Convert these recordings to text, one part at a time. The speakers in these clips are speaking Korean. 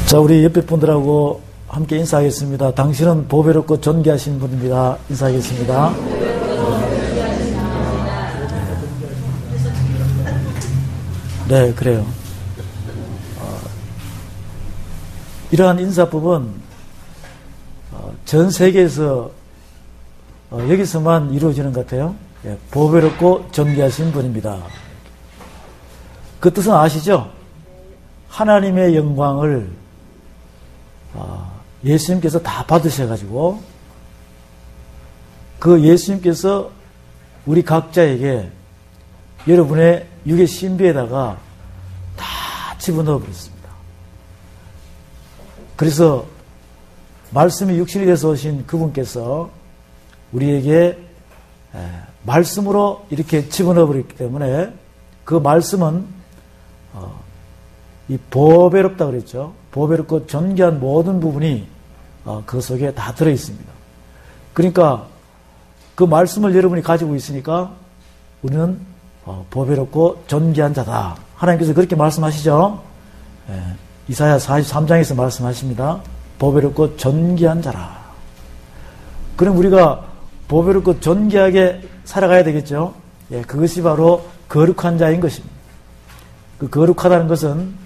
자, 우리 옆에 분들하고 함께 인사하겠습니다. 당신은 보배롭고 존귀하신 분입니다. 인사하겠습니다. 네, 그래요. 이러한 인사법은 전 세계에서 여기서만 이루어지는 것 같아요. 보배롭고 존귀하신 분입니다. 그 뜻은 아시죠? 하나님의 영광을 예수님께서 다 받으셔가지고 그 예수님께서 우리 각자에게 여러분의 육의 신비에다가 다 집어넣어 버렸습니다. 그래서 말씀이 육신이 돼서 오신 그분께서 우리에게 말씀으로 이렇게 집어넣어 버렸기 때문에 그 말씀은 이 보배롭다 그랬죠. 보배롭고 존귀한 모든 부분이 그 속에 다 들어있습니다. 그러니까 그 말씀을 여러분이 가지고 있으니까 우리는 보배롭고 존귀한 자다. 하나님께서 그렇게 말씀하시죠. 이사야 43장에서 말씀하십니다. 보배롭고 존귀한 자라. 그럼 우리가 보배롭고 존귀하게 살아가야 되겠죠. 그것이 바로 거룩한 자인 것입니다. 그 거룩하다는 것은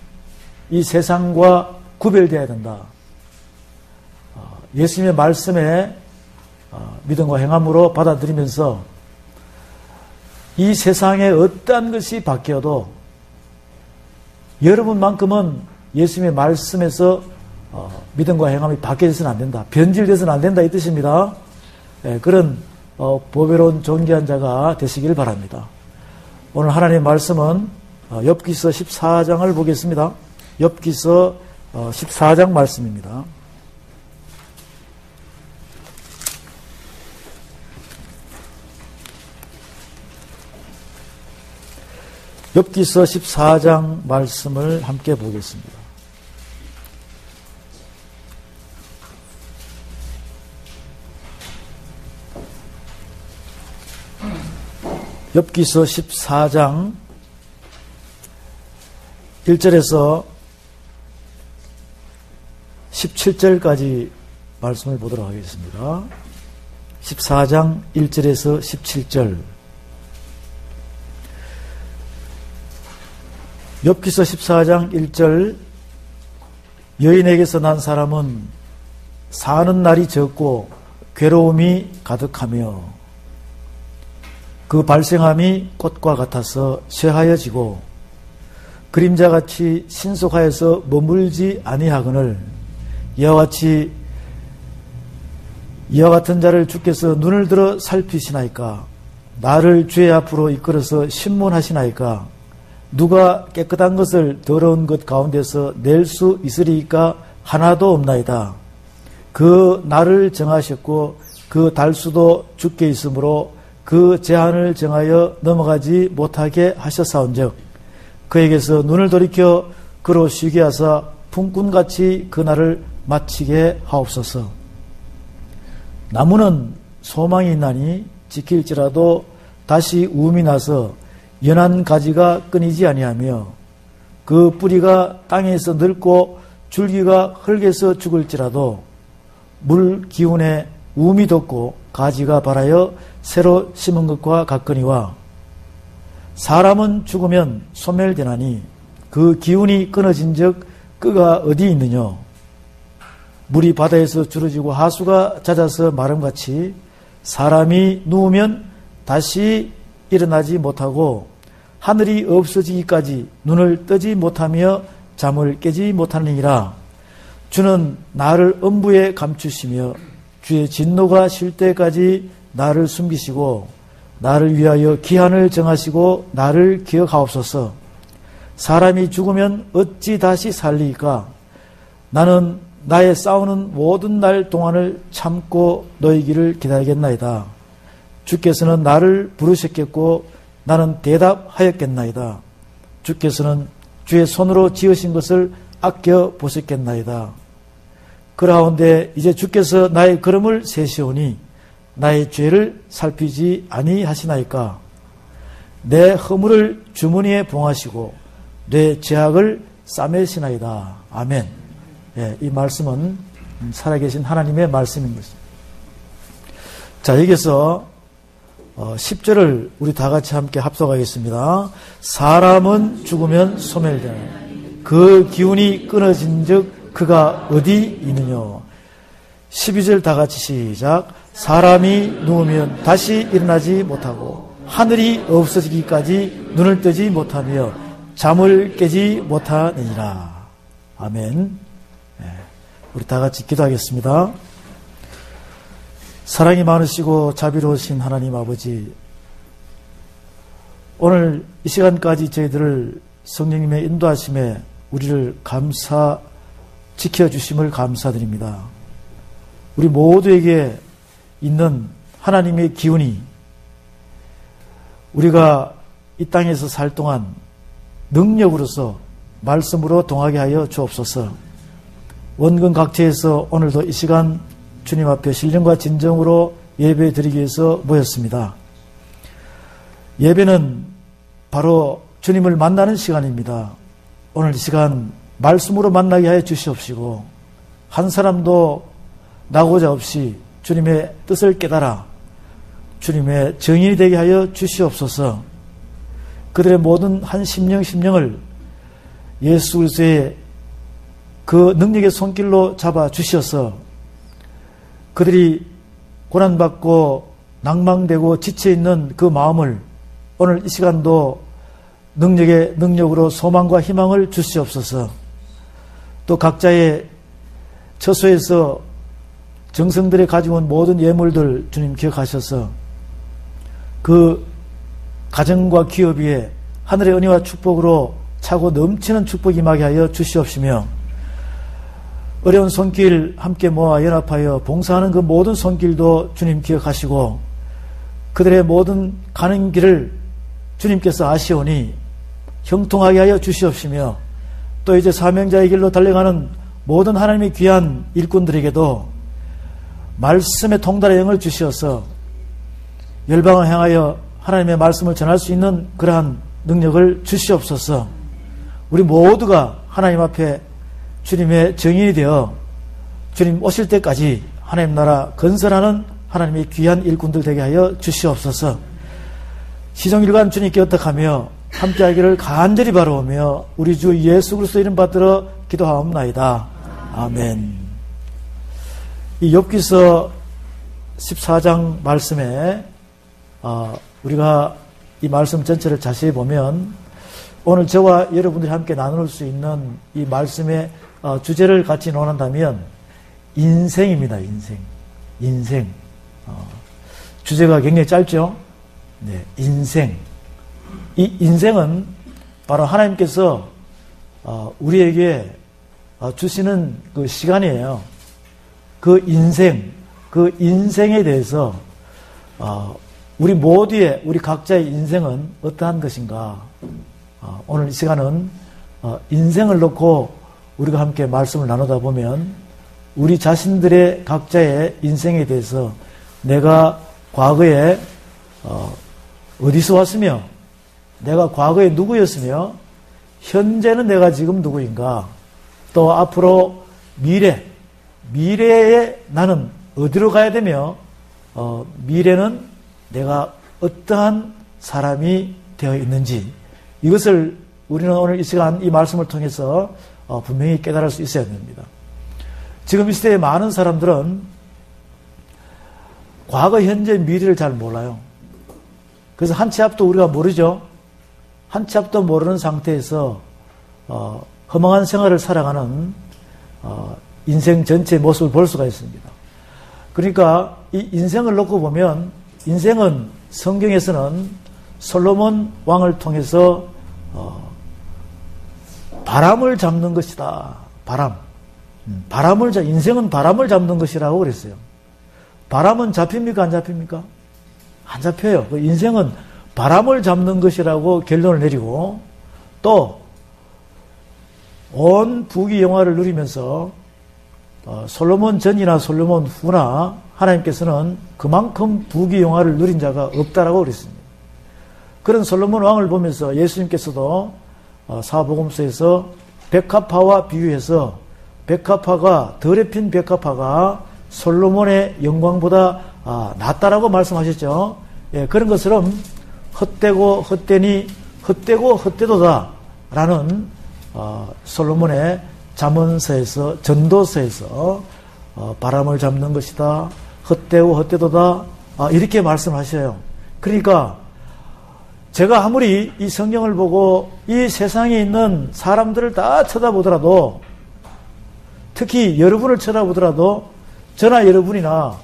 이 세상과 구별되어야 된다. 예수님의 말씀에 믿음과 행함으로 받아들이면서 이 세상에 어떠한 것이 바뀌어도 여러분만큼은 예수님의 말씀에서 믿음과 행함이 바뀌어서는 안 된다. 변질돼서는 안 된다 이 뜻입니다. 그런 보배로운 존귀한 자가 되시길 바랍니다. 오늘 하나님의 말씀은 욥기서 14장을 보겠습니다. 욥기서 14장 말씀입니다. 욥기서 14장 말씀을 함께 보겠습니다. 욥기서 14장 1절에서 17절까지 말씀을 보도록 하겠습니다. 14장 1절에서 17절. 욥기서 14장 1절. 여인에게서 난 사람은 사는 날이 적고 괴로움이 가득하며 그 발생함이 꽃과 같아서 쇠하여지고 그림자같이 신속하여서 머물지 아니하거늘 이와 같은 자를 주께서 눈을 들어 살피시나이까. 나를 주의 앞으로 이끌어서 신문하시나이까. 누가 깨끗한 것을 더러운 것 가운데서 낼 수 있으리이까. 하나도 없나이다. 그 나를 정하셨고 그 달수도 주께 있으므로 그 제한을 정하여 넘어가지 못하게 하셨사온즉 그에게서 눈을 돌이켜 그로 쉬게 하사 품꾼같이 그 날을 마치게 하옵소서. 나무는 소망이 있나니 지킬지라도 다시 우음이 나서 연한 가지가 끊이지 아니하며 그 뿌리가 땅에서 늙고 줄기가 흙에서 죽을지라도 물 기운에 우음이 돋고 가지가 발하여 새로 심은 것과 같거니와 사람은 죽으면 소멸되나니 그 기운이 끊어진즉 끄가 어디 있느냐. 물이 바다에서 줄어지고 하수가 잦아서 마름같이 사람이 누우면 다시 일어나지 못하고 하늘이 없어지기까지 눈을 뜨지 못하며 잠을 깨지 못하느니라. 주는 나를 음부에 감추시며 주의 진노가 쉴 때까지 나를 숨기시고 나를 위하여 기한을 정하시고 나를 기억하옵소서. 사람이 죽으면 어찌 다시 살리이까. 나는 나의 싸우는 모든 날 동안을 참고 너희기를 기다리겠나이다. 주께서는 나를 부르셨겠고 나는 대답하였겠나이다. 주께서는 주의 손으로 지으신 것을 아껴 보셨겠나이다. 그라운데 이제 주께서 나의 걸음을 세시오니 나의 죄를 살피지 아니하시나이까. 내 허물을 주머니에 봉하시고 내 죄악을 싸매시나이다. 아멘. 예, 이 말씀은 살아계신 하나님의 말씀인 것입니다. 자, 여기서 10절을 우리 다 같이 함께 합독하겠습니다. 사람은 죽으면 소멸되나 그 기운이 끊어진 즉 그가 어디 있느냐. 12절 다 같이 시작. 사람이 누우면 다시 일어나지 못하고 하늘이 없어지기까지 눈을 뜨지 못하며 잠을 깨지 못하느니라. 아멘. 우리 다 같이 기도하겠습니다. 사랑이 많으시고 자비로우신 하나님 아버지, 오늘 이 시간까지 저희들을 성령님의 인도하심에 우리를 지켜주심을 감사드립니다. 우리 모두에게 있는 하나님의 기운이 우리가 이 땅에서 살 동안 능력으로서 말씀으로 동하게 하여 주옵소서. 원근 각지에서 오늘도 이 시간 주님 앞에 신령과 진정으로 예배 드리기 위해서 모였습니다. 예배는 바로 주님을 만나는 시간입니다. 오늘 이 시간 말씀으로 만나게 하여 주시옵시고 한 사람도 나고자 없이 주님의 뜻을 깨달아 주님의 증인이 되게 하여 주시옵소서. 그들의 모든 한 심령을 예수 그리스도의 그 능력의 손길로 잡아 주셔서 그들이 고난받고 낭망되고 지쳐있는 그 마음을 오늘 이 시간도 능력으로 소망과 희망을 주시옵소서. 또 각자의 처소에서 정성들이 가지고 온 모든 예물들 주님 기억하셔서 그 가정과 기업 위에 하늘의 은혜와 축복으로 차고 넘치는 축복이 임하게 하여 주시옵시며 어려운 손길 함께 모아 연합하여 봉사하는 그 모든 손길도 주님 기억하시고 그들의 모든 가는 길을 주님께서 아시오니 형통하게 하여 주시옵시며 또 이제 사명자의 길로 달려가는 모든 하나님의 귀한 일꾼들에게도 말씀의 통달의 영을 주시어서 열방을 향하여 하나님의 말씀을 전할 수 있는 그러한 능력을 주시옵소서. 우리 모두가 하나님 앞에 주님의 증인이 되어 주님 오실 때까지 하나님 나라 건설하는 하나님의 귀한 일꾼들 되게 하여 주시옵소서. 시종일관 주님께 어떡하며 함께하기를 간절히 바라오며 우리 주 예수 그리스도 이름 받들어 기도하옵나이다. 아멘. 이 욥기서 14장 말씀에 우리가 이 말씀 전체를 자세히 보면 오늘 저와 여러분들이 함께 나눌 수 있는 이 말씀의 주제를 같이 논한다면 인생입니다. 인생. 주제가 굉장히 짧죠? 네, 인생. 이 인생은 바로 하나님께서 우리에게 주시는 그 시간이에요. 그 인생에 대해서 우리 모두의 우리 각자의 인생은 어떠한 것인가? 오늘 이 시간은 인생을 놓고 우리가 함께 말씀을 나누다 보면 우리 자신들의 각자의 인생에 대해서 내가 과거에 어디서 왔으며 내가 과거에 누구였으며 현재는 내가 지금 누구인가? 또 앞으로 미래에 나는 어디로 가야 되며 미래는 내가 어떠한 사람이 되어 있는지 이것을 우리는 오늘 이 시간 이 말씀을 통해서 분명히 깨달을 수 있어야 됩니다. 지금 이 시대에 많은 사람들은 과거, 현재, 미래를 잘 몰라요. 그래서 한 치 앞도 우리가 모르죠. 한 치 앞도 모르는 상태에서 허망한 생활을 살아가는 인생 전체의 모습을 볼 수가 있습니다. 그러니까 이 인생을 놓고 보면 인생은 성경에서는 솔로몬 왕을 통해서 바람을 잡는 것이다. 인생은 바람을 잡는 것이라고 그랬어요. 바람은 잡힙니까? 안 잡힙니까? 안 잡혀요. 인생은 바람을 잡는 것이라고 결론을 내리고 또 온 부귀 영화를 누리면서 솔로몬 전이나 솔로몬 후나 하나님께서는 그만큼 부귀 영화를 누린 자가 없다라고 그랬습니다. 그런 솔로몬 왕을 보면서 예수님께서도 사복음서에서 백합화와 비유해서 백합화가 더럽힌 백합화가 솔로몬의 영광보다 낫다라고 말씀하셨죠. 예, 그런 것처럼 헛되고 헛되니 헛되고 헛되도다라는 솔로몬의 잠언서에서 전도서에서 바람을 잡는 것이다. 헛되고 헛되도다. 이렇게 말씀하셔요. 그러니까 제가 아무리 이 성경을 보고 이 세상에 있는 사람들을 다 쳐다보더라도 특히 여러분을 쳐다보더라도 저나 여러분이나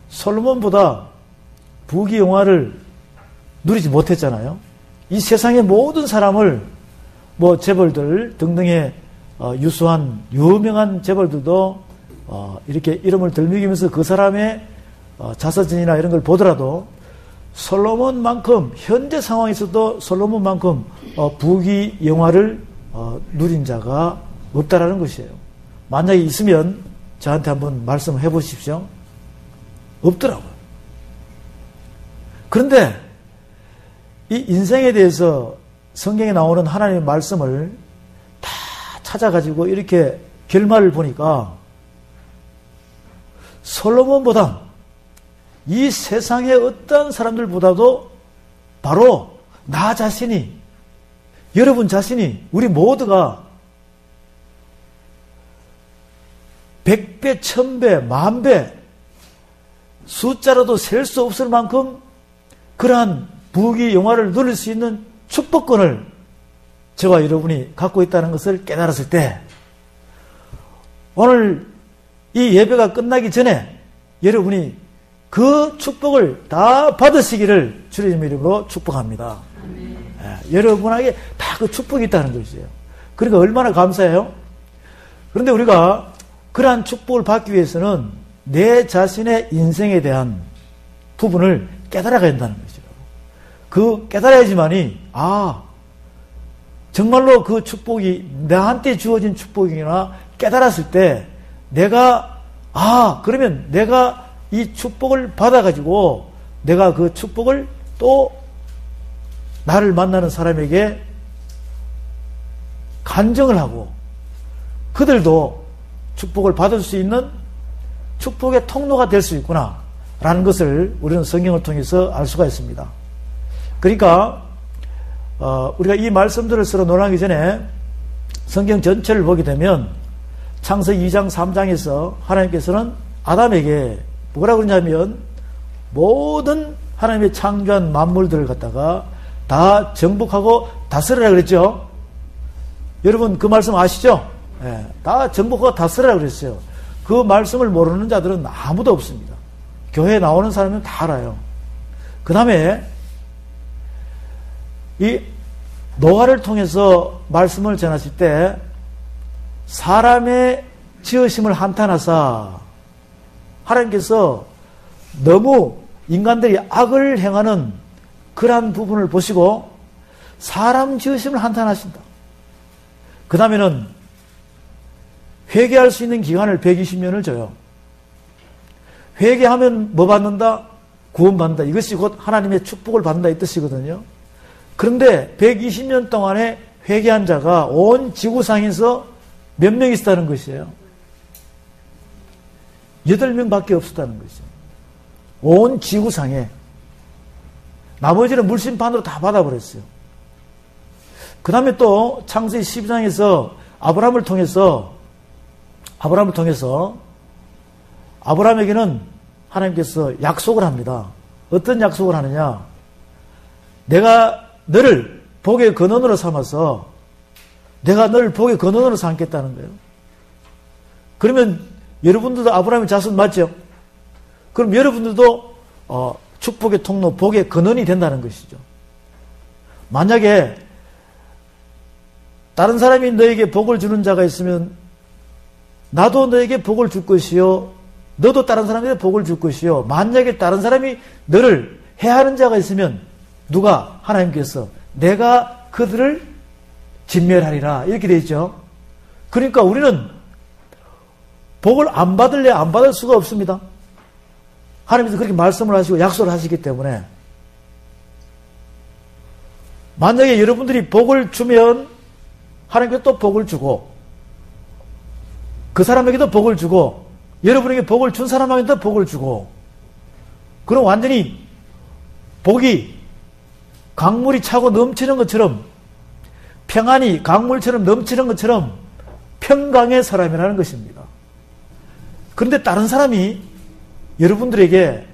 솔로몬보다 부귀영화를 누리지 못했잖아요. 이 세상의 모든 사람을 재벌들 등등의 유수한 유명한 재벌들도 이렇게 이름을 들먹이면서 그 사람의 자서전이나 이런 걸 보더라도 솔로몬만큼 현재 상황에서도 솔로몬만큼 부귀영화를 누린 자가 없다라는 것이에요. 만약에 있으면 저한테 한번 말씀해 보십시오. 없더라고요. 그런데 이 인생에 대해서 성경에 나오는 하나님의 말씀을 다 찾아가지고 이렇게 결말을 보니까 솔로몬보다 이 세상의 어떤 사람들보다도 바로 나 자신이, 여러분 자신이, 우리 모두가 100배, 1000배, 10,000배 숫자로도 셀 수 없을 만큼 그러한 부귀영화를 누릴 수 있는 축복권을 저와 여러분이 갖고 있다는 것을 깨달았을 때 오늘 이 예배가 끝나기 전에 여러분이 그 축복을 다 받으시기를 주님의 이름으로 축복합니다. 여러분에게 다 그 축복이 있다는 것이에요. 그러니까 얼마나 감사해요? 그런데 우리가 그러한 축복을 받기 위해서는 내 자신의 인생에 대한 부분을 깨달아가야 한다는 것이죠. 그 깨달아야지만이 정말로 그 축복이 나한테 주어진 축복이구나 깨달았을 때 내가 그러면 내가 이 축복을 받아가지고 내가 그 축복을 또 나를 만나는 사람에게 간증을 하고 그들도 축복을 받을 수 있는 축복의 통로가 될 수 있구나 라는 것을 우리는 성경을 통해서 알 수가 있습니다. 그러니까 우리가 이 말씀들을 서로 논하기 전에 성경 전체를 보게 되면 창세기 2장 3장에서 하나님께서는 아담에게 뭐라고 그러냐면 모든 하나님의 창조한 만물들을 갖다가 다 정복하고 다스리라 그랬죠. 여러분 그 말씀 아시죠? 네, 다 정복하고 다스리라 그랬어요. 그 말씀을 모르는 자들은 아무도 없습니다. 교회에 나오는 사람은 다 알아요. 그 다음에 이 노아를 통해서 말씀을 전하실 때 사람의 지으심을 한탄하사 하나님께서 너무 인간들이 악을 행하는 그러한 부분을 보시고 사람 지으심을 한탄하신다. 그 다음에는 회개할 수 있는 기간을 120년을 줘요. 회개하면 뭐 받는다? 구원받는다. 이것이 곧 하나님의 축복을 받는다 이 뜻이거든요. 그런데 120년 동안에 회개한 자가 온 지구상에서 몇 명 있었다는 것이에요? 8명밖에 없었다는 것이죠. 온 지구상에. 나머지는 물심판으로 다 받아버렸어요. 그 다음에 또 창세기 12장에서 아브라함을 통해서 아브라함에게는 하나님께서 약속을 합니다. 어떤 약속을 하느냐? 내가 너를 복의 근원으로 삼아서 내가 너를 복의 근원으로 삼겠다는 거예요. 그러면 여러분들도 아브라함의 자손 맞죠? 그럼 여러분들도 축복의 통로, 복의 근원이 된다는 것이죠. 만약에 다른 사람이 너에게 복을 주는 자가 있으면 나도 너에게 복을 줄 것이요 너도 다른 사람에게 복을 줄 것이요 만약에 다른 사람이 너를 해하는 자가 있으면 누가? 하나님께서 내가 그들을 진멸하리라 이렇게 되어 있죠. 그러니까 우리는 복을 안 받을래 안 받을 수가 없습니다. 하나님께서 그렇게 말씀을 하시고 약속을 하시기 때문에 만약에 여러분들이 복을 주면 하나님께서 또 복을 주고 그 사람에게도 복을 주고 여러분에게 복을 준 사람에게도 복을 주고 그럼 완전히 복이 강물이 차고 넘치는 것처럼 평안이 강물처럼 넘치는 것처럼 평강의 사람이라는 것입니다. 그런데 다른 사람이 여러분들에게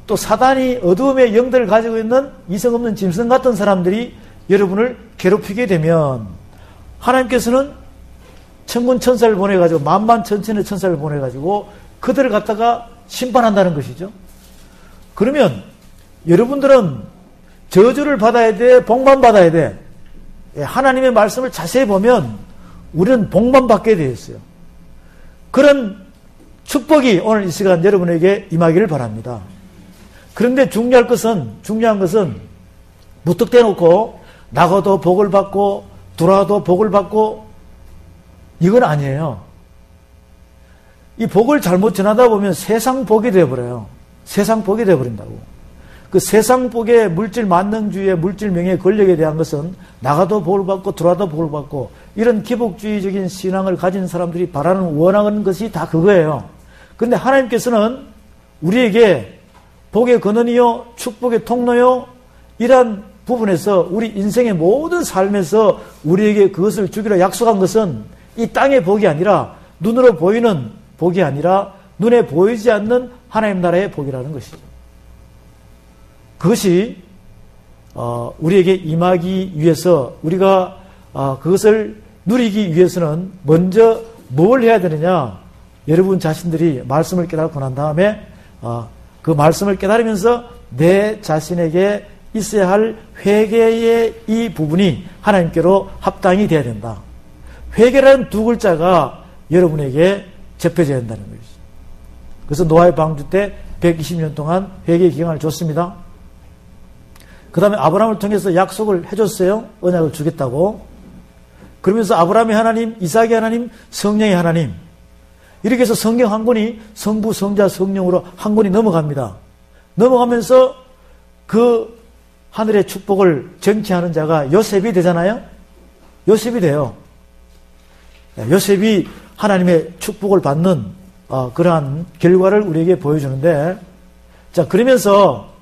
또 사단이 어두움의 영들을 가지고 있는 이성 없는 짐승 같은 사람들이 여러분을 괴롭히게 되면 하나님께서는 천군 천사를 보내가지고 만만천천의 천사를 보내가지고 그들을 갖다가 심판한다는 것이죠. 그러면 여러분들은 저주를 받아야 돼? 복만 받아야 돼? 하나님의 말씀을 자세히 보면 우리는 복만 받게 되어 있어요. 그런 축복이 오늘 이 시간 여러분에게 임하기를 바랍니다. 그런데 중요한 것은 무턱대 놓고 나가도 복을 받고 들어와도 복을 받고 이건 아니에요. 이 복을 잘못 전하다 보면 세상 복이 되어버려요. 세상 복이 되어버린다고. 그 세상 복의 물질 만능주의의 물질 명예의 권력에 대한 것은 나가도 복을 받고 들어와도 복을 받고 이런 기복주의적인 신앙을 가진 사람들이 바라는 원하는 것이 다 그거예요. 그런데 하나님께서는 우리에게 복의 근원이요 축복의 통로요 이러한 부분에서 우리 인생의 모든 삶에서 우리에게 그것을 주기로 약속한 것은 이 땅의 복이 아니라 눈으로 보이는 복이 아니라 눈에 보이지 않는 하나님 나라의 복이라는 것이죠. 그것이 우리에게 임하기 위해서 우리가 그것을 누리기 위해서는 먼저 뭘 해야 되느냐? 여러분 자신들이 말씀을 깨닫고 난 다음에 그 말씀을 깨달으면서 내 자신에게 있어야 할 회개의 이 부분이 하나님께로 합당이 돼야 된다. 회개라는 두 글자가 여러분에게 접혀져야 한다는 것이죠. 그래서 노아의 방주 때 120년 동안 회개 기간을 줬습니다. 그 다음에 아브라함을 통해서 약속을 해줬어요. 언약을 주겠다고. 그러면서 아브라함의 하나님, 이삭의 하나님, 성령의 하나님 이렇게 해서 성경 한 권이 성부, 성자, 성령으로 한 권이 넘어갑니다. 넘어가면서 그 하늘의 축복을 정치하는 자가 요셉이 되잖아요. 요셉이 돼요. 요셉이 하나님의 축복을 받는 그러한 결과를 우리에게 보여주는데 자 그러면서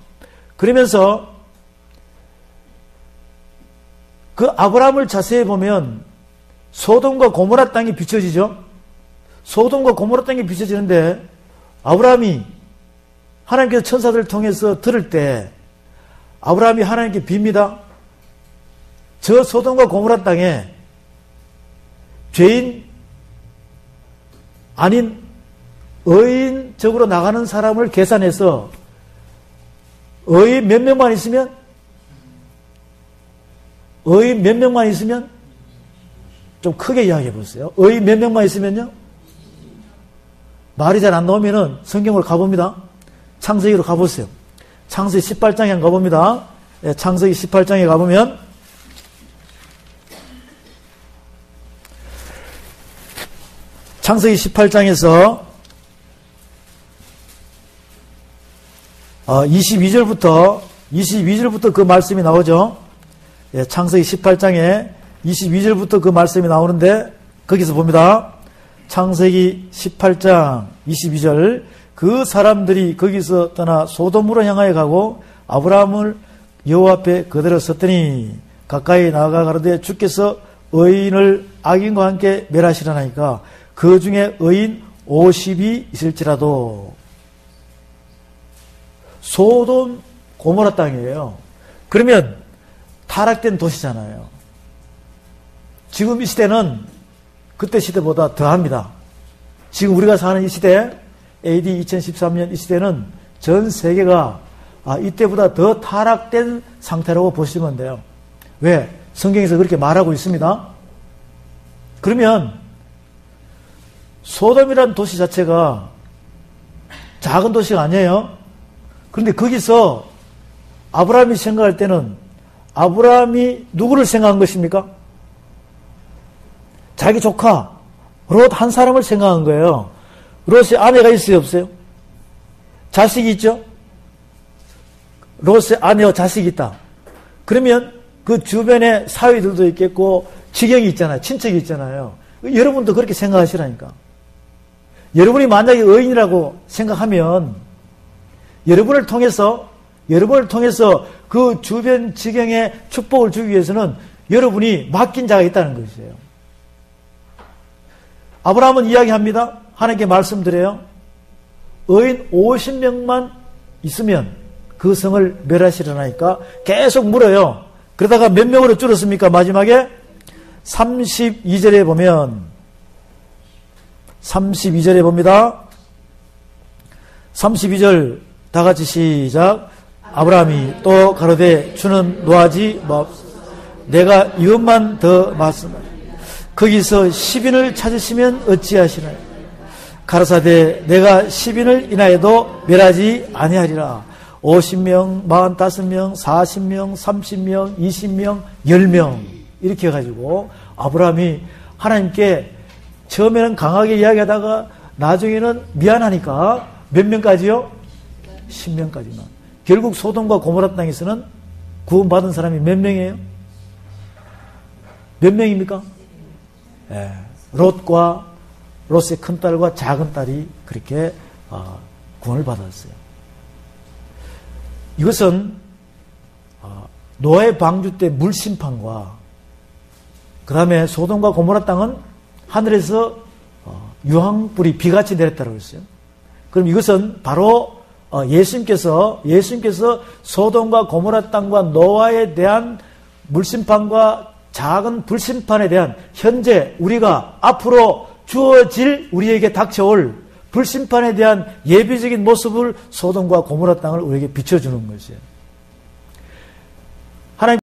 그 아브라함을 자세히 보면 소돔과 고모라 땅이 비춰지죠. 소돔과 고모라 땅이 비춰지는데 아브라함이 하나님께서 천사들을 통해서 들을 때 아브라함이 하나님께 빕니다. 저 소돔과 고모라 땅에 죄인 아닌 의인적으로 나가는 사람을 계산해서 의인 몇 명만 있으면 좀 크게 이야기해 보세요. 의인 몇 명만 있으면요? 말이 잘 안 나오면은 성경으로 가봅니다. 창세기로 가보세요. 창세기 18장에 한번 가봅니다. 창세기 18장에 가보면 창세기 18장에서 22절부터 그 말씀이 나오죠. 창세기 18장에 22절부터 그 말씀이 나오는데 거기서 봅니다. 창세기 18장 22절 그 사람들이 거기서 떠나 소돔으로 향하여 가고 아브라함을 여호와 앞에 그대로 섰더니 가까이 나아가 가로되 주께서 의인을 악인과 함께 멸하시려나이까 그 중에 의인 50이 있을지라도 소돔 고모라 땅이에요. 그러면 타락된 도시잖아요. 지금 이 시대는 그때 시대보다 더합니다. 지금 우리가 사는 이 시대 AD 2013년 이 시대는 전 세계가 이때보다 더 타락된 상태라고 보시면 돼요. 왜? 성경에서 그렇게 말하고 있습니다. 그러면 소돔이라는 도시 자체가 작은 도시가 아니에요. 그런데 거기서 아브라함이 생각할 때는 아브라함이 누구를 생각한 것입니까? 자기 조카 롯 한 사람을 생각한 거예요. 롯의 아내가 있어요, 없어요? 자식이 있죠? 롯의 아내와 자식이 있다. 그러면 그 주변에 사위들도 있겠고 지경이 있잖아요. 친척이 있잖아요. 여러분도 그렇게 생각하시라니까. 여러분이 만약에 의인이라고 생각하면 여러분을 통해서 그 주변 지경에 축복을 주기 위해서는 여러분이 맡긴 자가 있다는 것이에요. 아브라함은 이야기합니다. 하나님께 말씀드려요. 의인 50명만 있으면 그 성을 멸하시려나니까 계속 물어요. 그러다가 몇 명으로 줄었습니까? 마지막에 32절에 보면 32절에 봅니다. 32절 다 같이 시작. 아브라함이 또 가로되 주는 노하지 마옵소서. 내가 이것만 더 말씀하라. 거기서 10인을 찾으시면 어찌하시나요? 가라사대 내가 10인을 인하여도 멸하지 아니하리라. 50명, 45명, 40명, 30명, 20명, 10명 이렇게 해가지고 아브라함이 하나님께 처음에는 강하게 이야기하다가 나중에는 미안하니까 몇 명까지요? 10명까지만. 결국 소돔과 고모라 땅에서는 구원받은 사람이 몇 명이에요? 몇 명입니까? 롯의 큰딸과 작은딸이 그렇게 구원을 받았어요. 이것은 노아의 방주 때 물심판과 그 다음에 소돔과 고모라 땅은 하늘에서 유황불이 비같이 내렸다고 했어요. 그럼 이것은 바로 예수님께서 소돔과 고모라 땅과 노아에 대한 물심판과 작은 불심판에 대한 현재 우리가 앞으로 주어질 우리에게 닥쳐올 불심판에 대한 예비적인 모습을 소돔과 고모라 땅을 우리에게 비춰주는 것이에요.